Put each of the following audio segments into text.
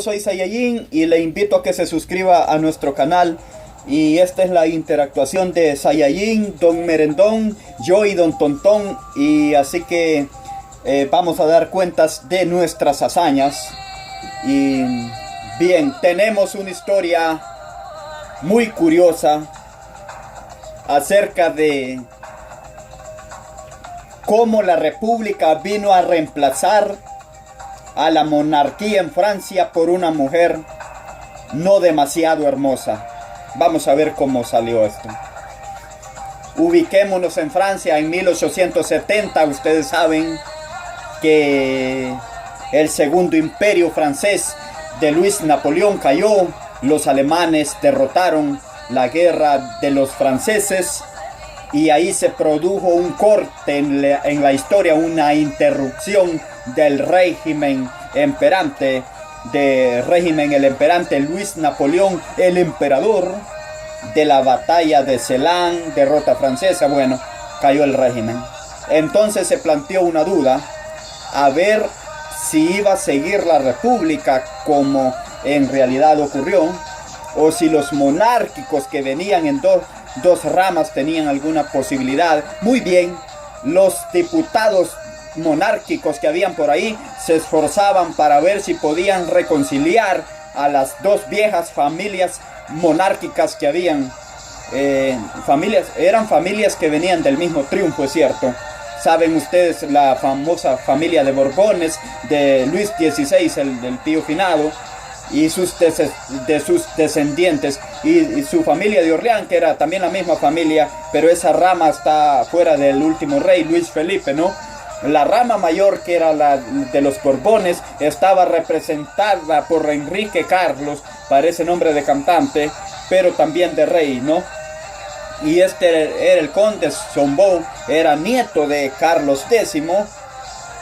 Soy Saiyajin y le invito a que se suscriba a nuestro canal. Y esta es la interactuación de Saiyajin, Don Merendón, yo y Don Tontón. Y así que vamos a dar cuentas de nuestras hazañas. Y bien, tenemos una historia muy curiosa acerca de cómo la República vino a reemplazar a la monarquía en Francia por una mujer no demasiado hermosa. Vamos a ver cómo salió esto. Ubiquémonos en Francia en 1870. Ustedes saben que el segundo imperio francés de Luis Napoleón cayó. Los alemanes derrotaron la guerra de los franceses y ahí se produjo un corte en la historia, una interrupción del régimen imperante, el imperante Luis Napoleón, el emperador, de la batalla de Sedan, derrota francesa. Bueno, cayó el régimen. Entonces se planteó una duda, a ver si iba a seguir la república como en realidad ocurrió, o si los monárquicos que venían en dos ramas tenían alguna posibilidad. Muy bien, los diputados monárquicos que habían por ahí se esforzaban para ver si podían reconciliar a las dos viejas familias monárquicas que habían. Eran familias que venían del mismo triunfo, es cierto. Saben ustedes la famosa familia de Borbones, de Luis XVI, del tío finado, y sus descendientes, y su familia de Orleán, que era también la misma familia, pero esa rama está fuera del último rey, Luis Felipe, ¿no? La rama mayor, que era la de los Borbones, estaba representada por Enrique Carlos, parece nombre de cantante, pero también de rey, ¿no? Y este era el conde Chambou, era nieto de Carlos X.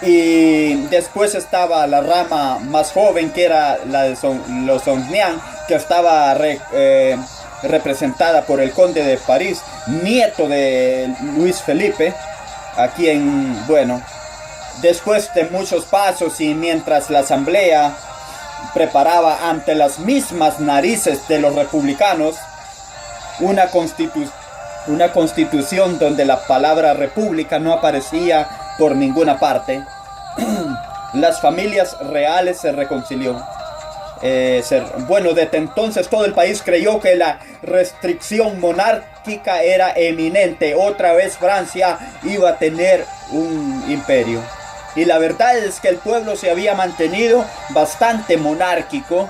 Y después estaba la rama más joven, que era la de los Orleans, que estaba representada por el conde de París, nieto de Luis Felipe. Bueno, después de muchos pasos y mientras la asamblea preparaba ante las mismas narices de los republicanos una constitución donde la palabra república no aparecía por ninguna parte, las familias reales se reconcilió. Bueno, desde entonces todo el país creyó que la restricción monárquica era eminente. Otra vez Francia iba a tener un imperio. Y la verdad es que el pueblo se había mantenido bastante monárquico.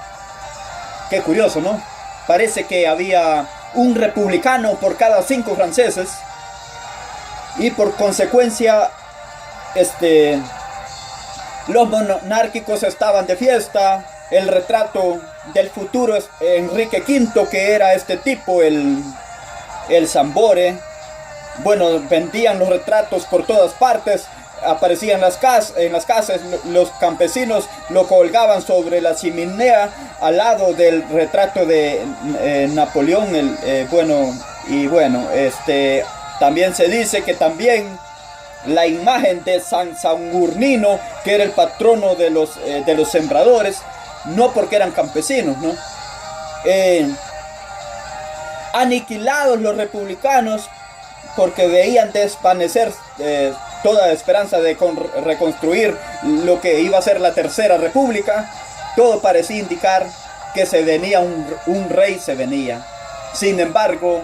Qué curioso, ¿no? Parece que había un republicano por cada 5 franceses. Y por consecuencia, los monárquicos estaban de fiesta. El retrato del futuro Enrique V, que era este tipo, el Zambore. Bueno, vendían los retratos por todas partes, aparecían en las casas, los campesinos lo colgaban sobre la chimenea al lado del retrato de Napoleón. También se dice que también la imagen de San Saturnino, que era el patrono de los sembradores, no porque eran campesinos, ¿no? Aniquilados los republicanos porque veían desvanecer toda esperanza de reconstruir lo que iba a ser la Tercera República. Todo parecía indicar que se venía un rey, se venía. Sin embargo,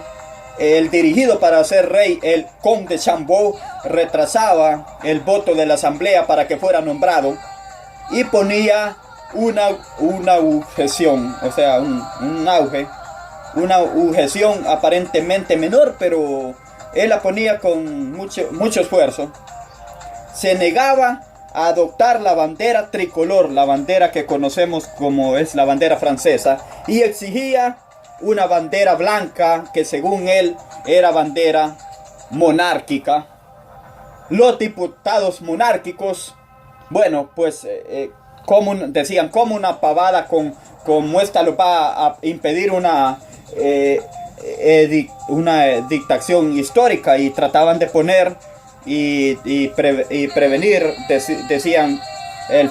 el dirigido para ser rey, el conde Chambou, retrasaba el voto de la asamblea para que fuera nombrado y ponía una objeción, o sea, una objeción aparentemente menor, pero él la ponía con mucho esfuerzo. Se negaba a adoptar la bandera tricolor, la bandera que conocemos como es la bandera francesa, y exigía una bandera blanca que según él era bandera monárquica. Los diputados monárquicos, bueno, pues decían, como una pavada como esta lo va a impedir una dictación histórica, y trataban de poner y prevenir, decían el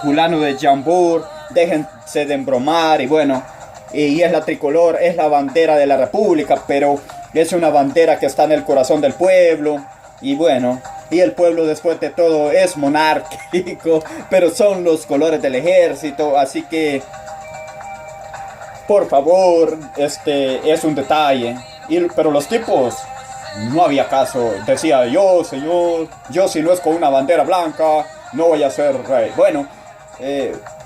fulano de Jambour, déjense de embromar, y bueno, y es la tricolor, es la bandera de la república, pero es una bandera que está en el corazón del pueblo, y bueno, y el pueblo después de todo es monárquico, pero son los colores del ejército, así que por favor, es un detalle. Pero los tipos, no había caso. Decía, yo, señor, yo si no es con una bandera blanca, no voy a ser rey. Bueno,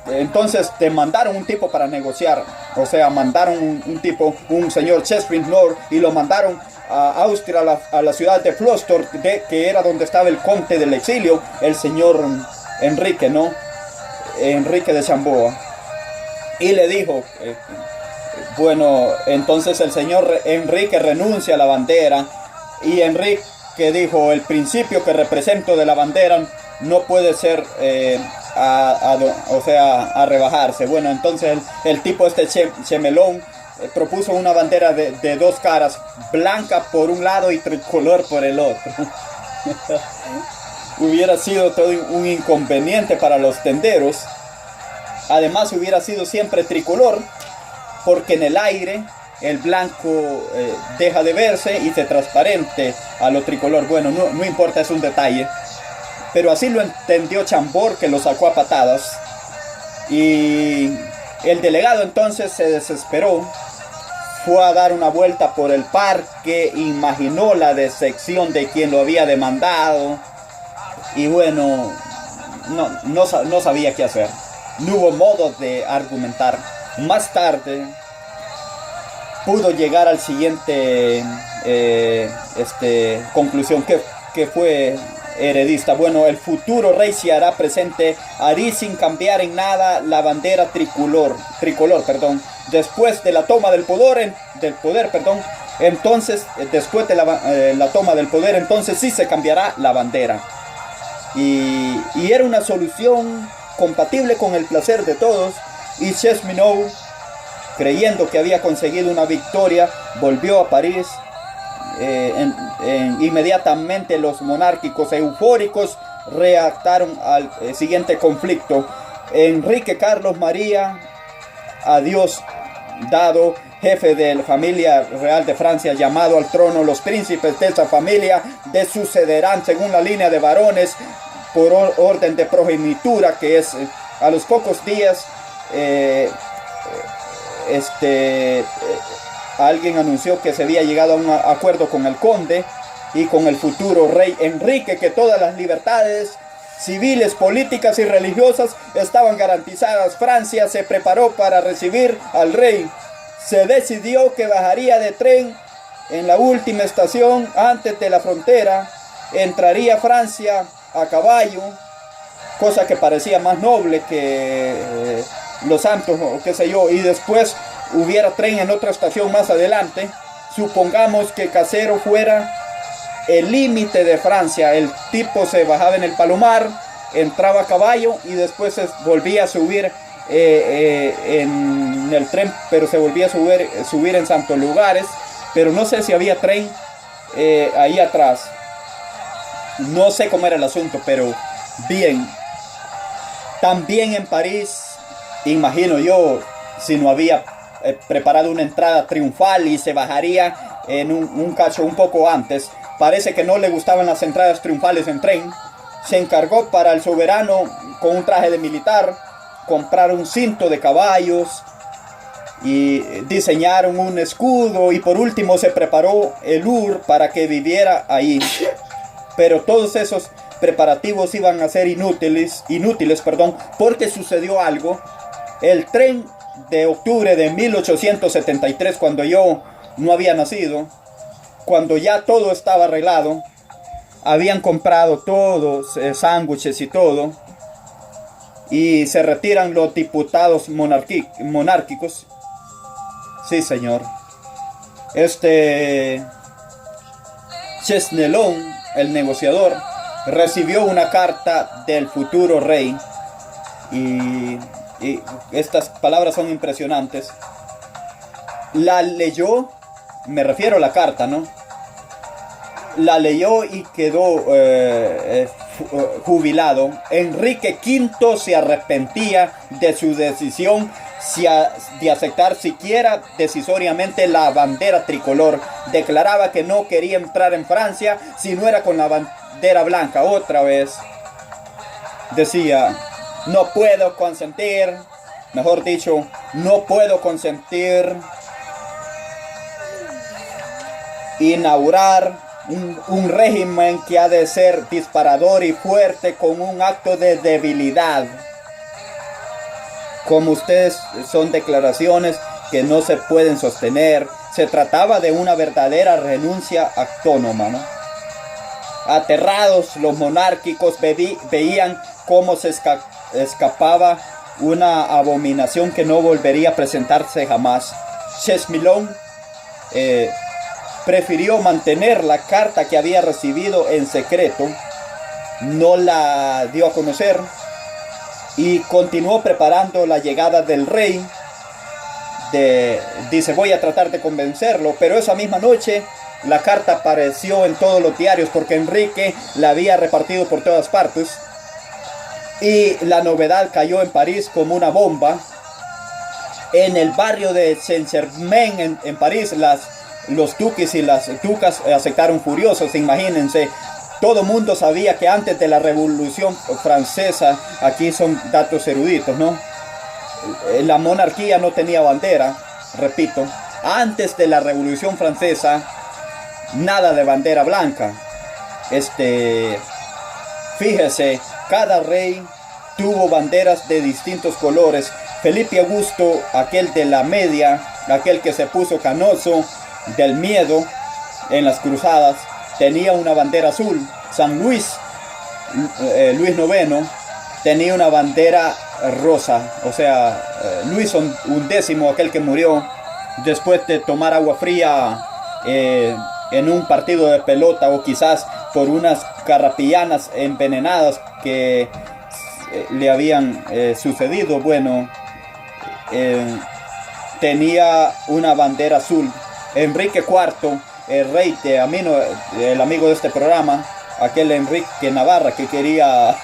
entonces te mandaron un tipo para negociar. O sea, mandaron un tipo, un señor Chesfield North, y lo mandaron a Austria, a la ciudad de Flostor, que era donde estaba el conde del exilio, el señor Enrique, ¿no? Enrique de Chamboa. Y le dijo, bueno, entonces el señor Enrique renuncia a la bandera, y Enrique dijo, el principio que represento de la bandera no puede ser, o sea, a rebajarse. Bueno, entonces el tipo Chemelón propuso una bandera de dos caras, blanca por un lado y tricolor por el otro. Hubiera sido todo un inconveniente para los tenderos. Además hubiera sido siempre tricolor, porque en el aire el blanco deja de verse y se transparente a lo tricolor. Bueno, no importa, es un detalle. Pero así lo entendió Chambord, que lo sacó a patadas. Y el delegado entonces se desesperó. Fue a dar una vuelta por el parque, imaginó la decepción de quien lo había demandado. Y bueno, no sabía qué hacer. No hubo modo de argumentar. Más tarde pudo llegar al siguiente conclusión, que fue heredista. Bueno, el futuro rey se hará presente, hará sin cambiar en nada la bandera tricolor, después de la toma del poder, entonces después de la toma del poder, entonces sí se cambiará la bandera. Y era una solución compatible con el placer de todos, y Chesmineau, creyendo que había conseguido una victoria, volvió a París. Inmediatamente los monárquicos eufóricos reactaron al siguiente conflicto. Enrique Carlos María, a Dios dado, jefe de la familia real de Francia, llamado al trono. Los príncipes de esa familia de sucederán según la línea de varones por orden de progenitura, que es a los pocos días. Alguien anunció que se había llegado a un acuerdo con el conde y con el futuro rey Enrique, que todas las libertades civiles, políticas y religiosas estaban garantizadas. Francia se preparó para recibir al rey. Se decidió que bajaría de tren en la última estación antes de la frontera. Entraría Francia a caballo, cosa que parecía más noble que Los Santos o qué sé yo, y después hubiera tren en otra estación más adelante. Supongamos que Casero fuera el límite de Francia. El tipo se bajaba en el Palomar, entraba a caballo y después volvía a subir en el tren, pero se volvía a subir en Santos Lugares. Pero no sé si había tren ahí atrás. No sé cómo era el asunto, pero bien. También en París, imagino yo, si no había preparado una entrada triunfal y se bajaría en un cacho un poco antes. Parece que no le gustaban las entradas triunfales en tren. Se encargó para el soberano, con un traje de militar, comprar un cinto de caballos y diseñaron un escudo, y por último se preparó el Ur para que viviera ahí. Pero todos esos preparativos iban a ser inútiles, porque sucedió algo. El tren de octubre de 1873, cuando yo no había nacido, cuando ya todo estaba arreglado, habían comprado todos sándwiches y todo, y se retiran los diputados monárquicos. Sí, señor. Chesnelón, el negociador, recibió una carta del futuro rey, y estas palabras son impresionantes. La leyó, me refiero a la carta, ¿no? La leyó y quedó jubilado, Enrique V se arrepentía de su decisión de aceptar siquiera decisoriamente la bandera tricolor. Declaraba que no quería entrar en Francia si no era con la bandera blanca. Otra vez decía, no puedo consentir, mejor dicho, no puedo consentir inaugurar un régimen que ha de ser disparador y fuerte con un acto de debilidad. Como ustedes, son declaraciones que no se pueden sostener. Se trataba de una verdadera renuncia autónoma, ¿no? Aterrados, los monárquicos veían cómo se escapaba una abominación que no volvería a presentarse jamás. Chesmillon prefirió mantener la carta que había recibido en secreto, no la dio a conocer y continuó preparando la llegada del rey. Dice, voy a tratar de convencerlo, pero esa misma noche la carta apareció en todos los diarios porque Enrique la había repartido por todas partes y la novedad cayó en París como una bomba. En el barrio de Saint-Germain en París, los duques y las ducas aceptaron furiosos. Imagínense, todo mundo sabía que antes de la Revolución Francesa, aquí son datos eruditos, ¿no? La monarquía no tenía bandera, repito, antes de la Revolución Francesa, nada de bandera blanca. Fíjese, cada rey tuvo banderas de distintos colores. Felipe Augusto, aquel de la media, aquel que se puso canoso del miedo en las cruzadas, tenía una bandera azul. San Luis, Luis IX, tenía una bandera rosa. O sea, Luis XI, aquel que murió después de tomar agua fría en un partido de pelota, o quizás por unas carrapillanas envenenadas que le habían sucedido. Bueno, tenía una bandera azul. Enrique IV, el rey el amigo de este programa, aquel Enrique Navarra que quería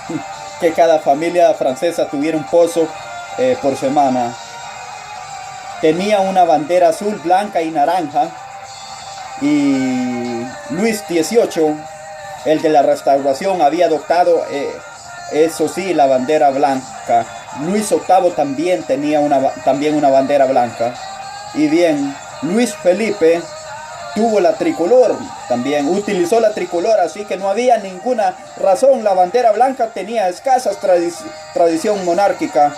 que cada familia francesa tuviera un pozo por semana, tenía una bandera azul, blanca y naranja. Y Luis XVIII, el de la Restauración, había adoptado eso sí, la bandera blanca. Luis VIII también tenía una bandera blanca. Y bien, Luis Felipe tuvo la tricolor, también utilizó la tricolor, así que no había ninguna razón. La bandera blanca tenía escasas tradición monárquica.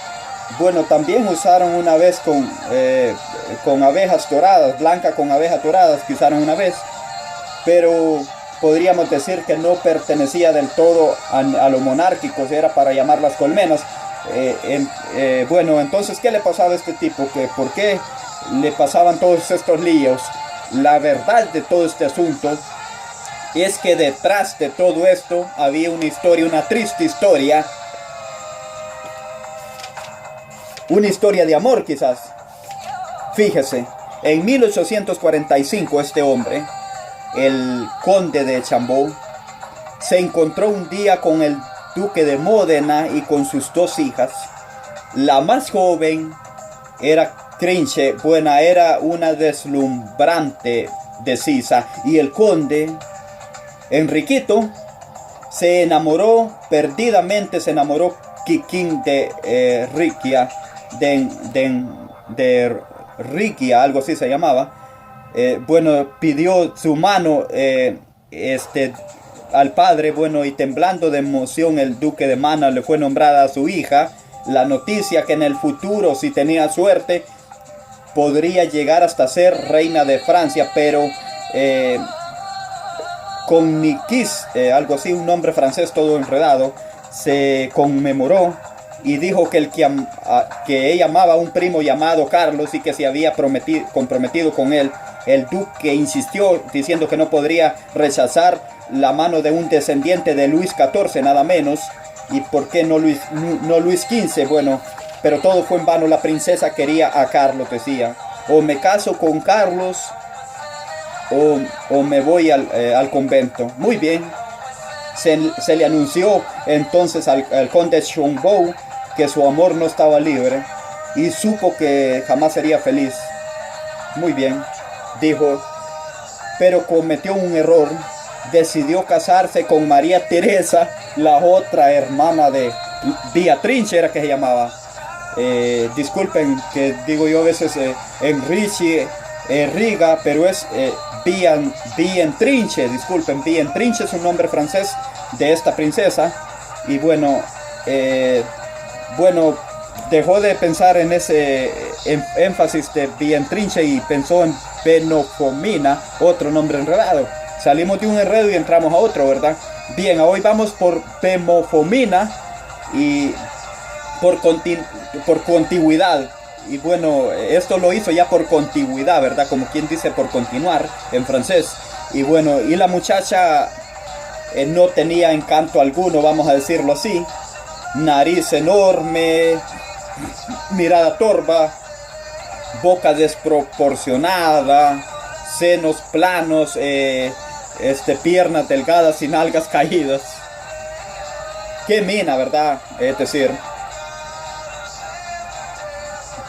Bueno, también usaron una vez con abejas doradas, blanca con abejas doradas que usaron una vez, pero podríamos decir que no pertenecía del todo a los monárquicos, era para llamar las colmenas. Bueno, entonces, ¿qué le pasaba a este tipo? ¿Por qué le pasaban todos estos líos? La verdad de todo este asunto es que detrás de todo esto había una historia, una triste historia, una historia de amor quizás. Fíjese, en 1845 este hombre, el conde de Chambord, se encontró un día con el duque de Módena y con sus dos hijas. La más joven era Trinche, buena, era una deslumbrante decisa, y el conde Enriquito se enamoró perdidamente, se enamoró Quiquín de Riquia, de Riquia, algo así se llamaba. Bueno, pidió su mano al padre, bueno, y temblando de emoción el duque de Mana le fue nombrada a su hija la noticia que en el futuro, si tenía suerte, podría llegar hasta ser reina de Francia, pero con Niquis, algo así, un nombre francés todo enredado, se conmemoró y dijo que ella amaba a un primo llamado Carlos y que se había comprometido con él. El duque insistió diciendo que no podría rechazar la mano de un descendiente de Luis XIV, nada menos. ¿Y por qué no Luis XV? Bueno, pero todo fue en vano. La princesa quería a Carlos, decía. O me caso con Carlos o me voy al convento. Muy bien. se le anunció entonces al conde Chambord que su amor no estaba libre y supo que jamás sería feliz. Muy bien, dijo, pero cometió un error. Decidió casarse con María Teresa, la otra hermana de Beatrice, era que se llamaba. Disculpen que digo yo a veces Enrique Riga, pero es Beatrice, disculpen, Beatrice es un nombre francés de esta princesa. Y bueno, dejó de pensar en ese énfasis de Beatrice y pensó en Benofomina, otro nombre enredado. Salimos de un enredo y entramos a otro, ¿verdad? Bien, hoy vamos por Benofomina y por contigüidad. Y bueno, esto lo hizo ya por contigüidad, ¿verdad? Como quien dice por continuar en francés. Y bueno, y la muchacha no tenía encanto alguno, vamos a decirlo así. Nariz enorme, mirada torva, boca desproporcionada, senos planos, piernas delgadas y nalgas caídas. Qué mina, ¿verdad? Es decir,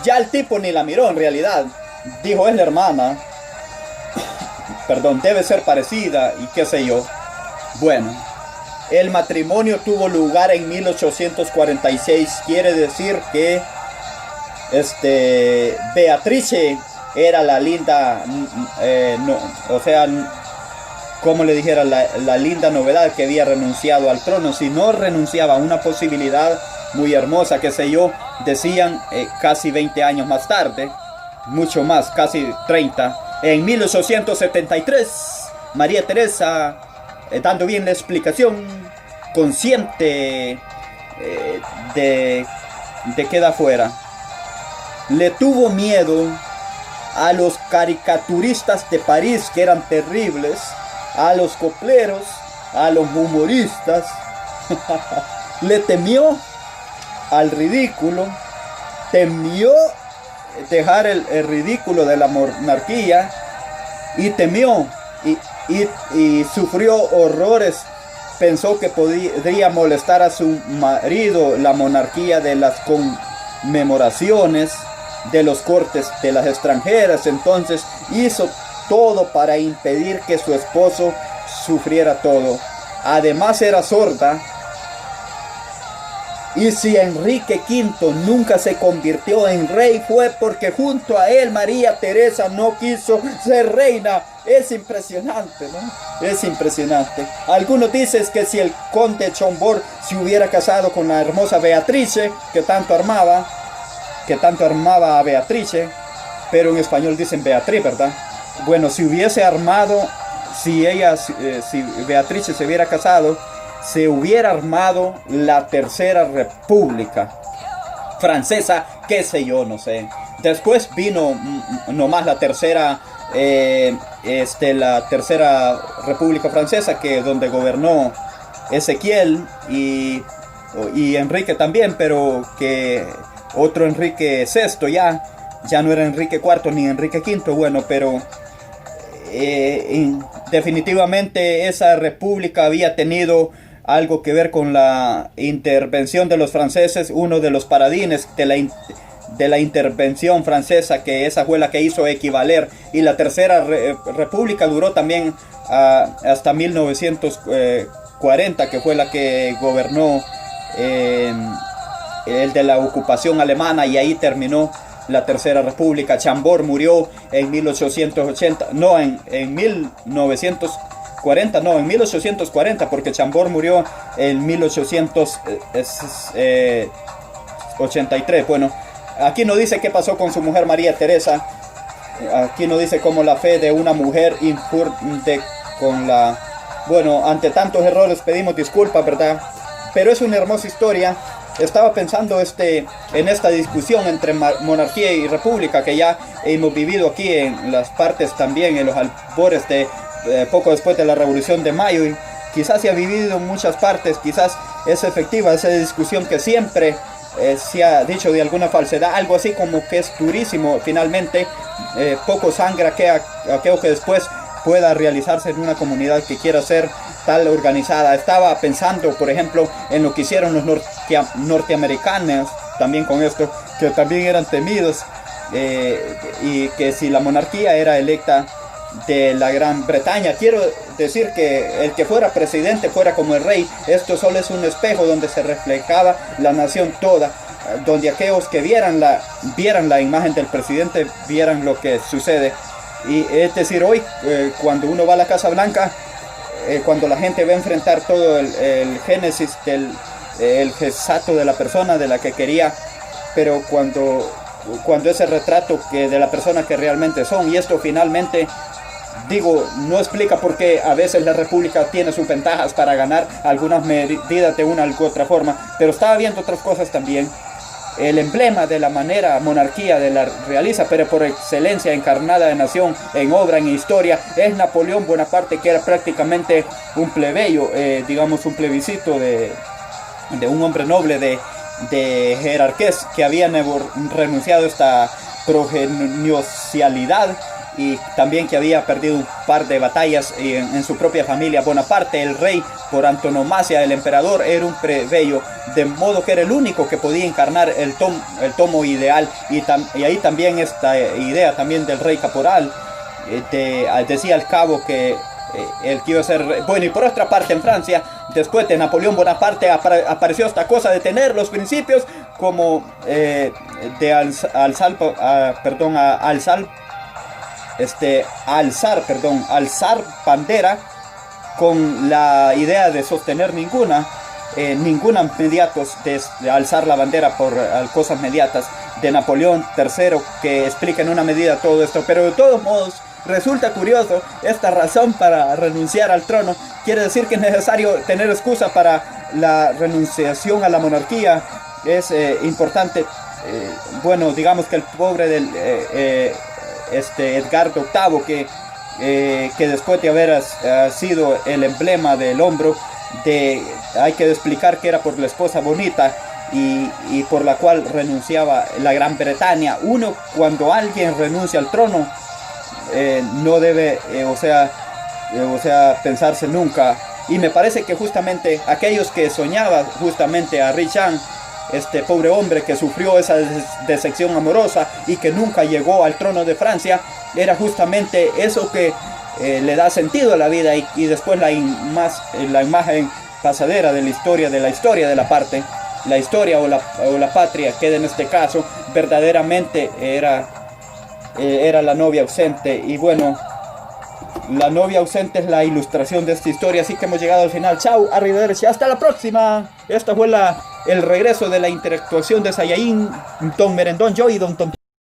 ya el tipo ni la miró en realidad. Dijo, es la hermana. Perdón, debe ser parecida y qué sé yo. Bueno, el matrimonio tuvo lugar en 1846. Quiere decir que Beatrice era la linda, como le dijera, la linda novedad que había renunciado al trono. Si no renunciaba a una posibilidad muy hermosa, qué sé yo, decían casi 20 años más tarde, mucho más, casi 30, en 1873, María Teresa, dando bien la explicación, consciente de quedar fuera, le tuvo miedo a los caricaturistas de París, que eran terribles, a los copleros, a los humoristas. Le temió al ridículo, temió dejar el ridículo de la monarquía y temió y sufrió horrores. Pensó que podría molestar a su marido la monarquía de las conmemoraciones, de los cortes de las extranjeras. Entonces hizo todo para impedir que su esposo sufriera todo. Además era sorda. Y si Enrique V nunca se convirtió en rey, fue porque junto a él María Teresa no quiso ser reina. Es impresionante, ¿no? Es impresionante. Algunos dicen que si el conde Chambord se hubiera casado con la hermosa Beatrice, que tanto armaba a Beatrice, pero en español dicen Beatriz, ¿verdad? Bueno, si hubiese armado, si Beatrice se hubiera casado, se hubiera armado la Tercera República Francesa, qué sé yo, no sé. Después vino nomás la Tercera República Francesa, que donde gobernó Ezequiel y Enrique también, pero que otro Enrique VI ya no era Enrique IV ni Enrique V, bueno, pero definitivamente esa república había tenido algo que ver con la intervención de los franceses. Uno de los paradines de la intervención francesa, que esa fue la que hizo equivaler, y la Tercera República duró también hasta 1940, que fue la que gobernó el de la ocupación alemana, y ahí terminó la Tercera República. Chambord murió en 1880, no, en 1940, no, en 1840, porque Chambord murió en 1883. Bueno, aquí no dice qué pasó con su mujer María Teresa. Aquí no dice cómo la fe de una mujer infunde con la... Bueno, ante tantos errores pedimos disculpas, ¿verdad? Pero es una hermosa historia. Estaba pensando en esta discusión entre monarquía y república, que ya hemos vivido aquí en las partes también, en los albores de poco después de la Revolución de Mayo, y quizás se ha vivido en muchas partes. Quizás es efectiva esa discusión que siempre se ha dicho de alguna falsedad, algo así como que es durísimo finalmente, poco sangra aquello que después pueda realizarse en una comunidad que quiera ser tal organizada. Estaba pensando, por ejemplo, en lo que hicieron los norteamericanos también con esto, que también eran temidos, y que si la monarquía era electa de la Gran Bretaña, quiero decir que el que fuera presidente fuera como el rey. Esto solo es un espejo donde se reflejaba la nación toda, donde aquellos que vieran la imagen del presidente vieran lo que sucede. Y es decir, hoy cuando uno va a la Casa Blanca, cuando la gente va a enfrentar todo el génesis el gesato de la persona de la que quería, pero cuando ese retrato de la persona que realmente son, y esto finalmente, digo, no explica por qué a veces la república tiene sus ventajas para ganar algunas medidas de una u otra forma, pero estaba viendo otras cosas también. El emblema de la manera monarquía de la realiza, pero por excelencia encarnada de nación, en obra, en historia, es Napoleón Bonaparte, que era prácticamente un plebeyo, digamos un plebiscito de un hombre noble de jerarqués, que había renunciado a esta progeniocialidad, y también que había perdido un par de batallas en su propia familia. Bonaparte, el rey por antonomasia, el emperador, era un plebeyo, de modo que era el único que podía encarnar el tomo ideal, y ahí también esta idea también del rey caporal, decía al cabo que el que iba a ser bueno. Y por otra parte, en Francia, después de Napoleón Bonaparte, apareció esta cosa de tener los principios como alzar bandera, con la idea de sostener ninguna mediatos, de alzar la bandera por cosas mediatas, de Napoleón III, que explica en una medida todo esto. Pero de todos modos resulta curioso esta razón para renunciar al trono. Quiere decir que es necesario tener excusa para la renunciación a la monarquía. Es importante, bueno, digamos que el pobre del Edgardo VIII, que después de haber sido el emblema del hombro, hay que explicar que era por la esposa bonita y por la cual renunciaba la Gran Bretaña. Uno, cuando alguien renuncia al trono, no debe, pensarse nunca. Y me parece que justamente aquellos que soñaban justamente a Richard, este pobre hombre que sufrió esa decepción amorosa y que nunca llegó al trono de Francia, era justamente eso que le da sentido a la vida, y después la imagen pasadera de la historia de la parte, la historia o la patria, que en este caso verdaderamente era la novia ausente. Y bueno, la novia ausente es la ilustración de esta historia. Así que hemos llegado al final. Chao, arrivederci, hasta la próxima. Esta fue el regreso de la interactuación de Saiyajin, Don Merendón, yo y Don Tom.